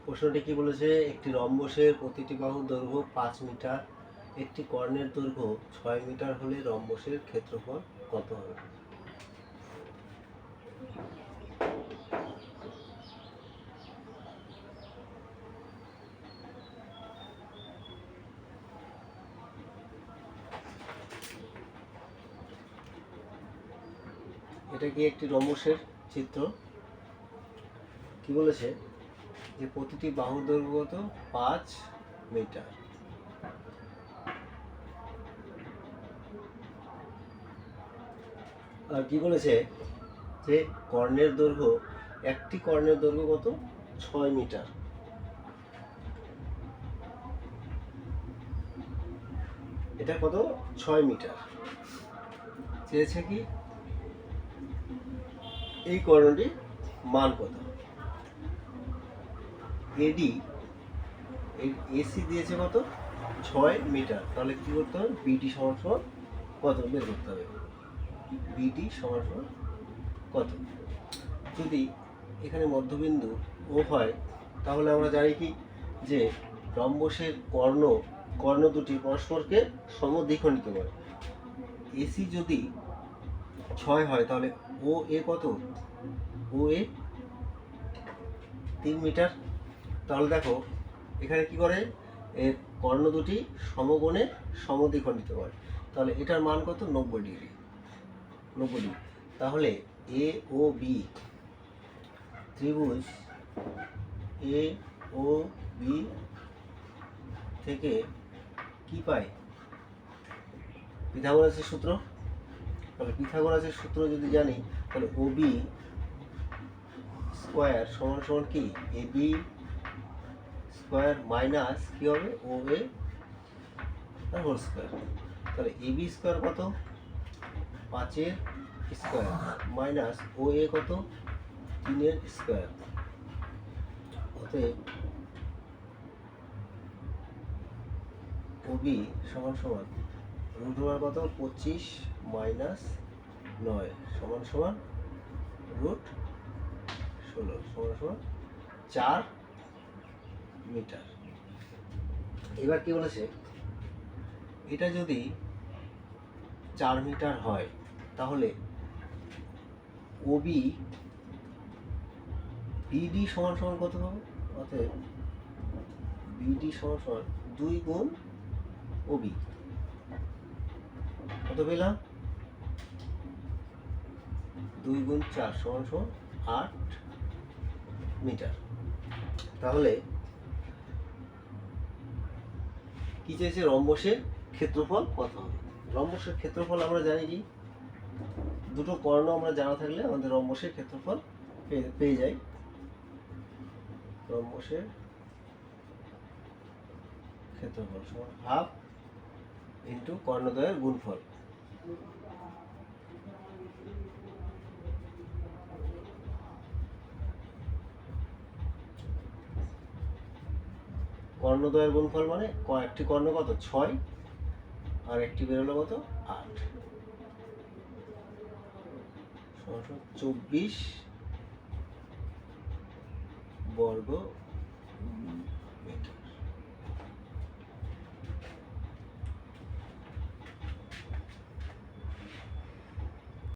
প্রশ্নটি কি বলেছে, একটি রম্বসের প্রতিটি বাহুর দৈর্ঘ্য 5 মিটার, একটি কর্ণের দৈর্ঘ্য 6 মিটার হলে রম্বসের ক্ষেত্রফল কত হবে? এটা কি একটি রম্বসের চিত্র। কি বলেছে যে প্রতিটি বাহুর দৈর্ঘ্য কত? 5 মিটার। আর কি বলেছে যে কর্ণের দৈর্ঘ্য, একটি কর্ণের দৈর্ঘ্য কত? 6 মিটার। এটা কত? 6 মিটার। চেয়েছে কি এই কর্ণটির মান কত? এডি এসি দিয়েছে কত? 6 মিটার। তাহলে কি করতে হবে? বিডি সমান সমান কত বের করতে হবে। বিডি সমান সমান কত? যদি এখানে মধ্যবিন্দু ও হয় তাহলে আমরা জানি কি যে রম্বসের কর্ণ দুটি পরস্পরকে সমদ্বিখণ্ডিত করে। এসি যদি 6 হয় তাহলে ও এ কত? ও এ 3 মিটার। তাহলে দেখো এখানে কি করে, এর কর্ণ দুটি সমকোণে সমদ্বিখণ্ডিত করে। তাহলে এটার মান কত? 90 ডিগ্রি। 90 ডিগ্রি। তাহলে এ ও বি ত্রিভুজ এ ও বি থেকে কি পাই? পিথাগোরাসের সূত্র। তাহলে পিথাগোরাসের সূত্র যদি জানি তাহলে ও বি স্কোয়ার সমান সমান কি? এ বি স্কোয়ার মাইনাস কি হবে? ও এ তার হোল স্কোয়ার। তাহলে এ বি স্কোয়ার কত? 5 স্কোয়ার মাইনাস ও এ কত? 3 স্কোয়ার। অতএব ও বি সমান সমান রুট ওভার কত? 25 মাইনাস 9 সমান সমান রুট 16 সমান সমান 4 মিটার। এবার কি বলেছে, এটা যদি 4 মিটার হয় তাহলে ওবি বিডি সমান সমান কত হবে? অতএব বিডি সমান সমান 2 গুণ ওবি। কত পেলাম? 2 গুণ 4 সমান সমান 8 মিটার। তাহলে কি চেয়েছে? রম্বসের ক্ষেত্রফল কত হবে? রম্বসের ক্ষেত্রফল আমরা জানি কি, দুটো কর্ণ আমরা জানা থাকলে আমাদের রম্বসের ক্ষেত্রফল পেয়ে যাই। রম্বসের ক্ষেত্রফল সমান হাফ ইন্টু কর্ণদ্বয়ের গুণফল। কর্ণদ্বয়ের গুণফল মানে একটি কর্ণ কত? 6 আর একটি বেরোলো কত? 8 সমান 24 বর্গ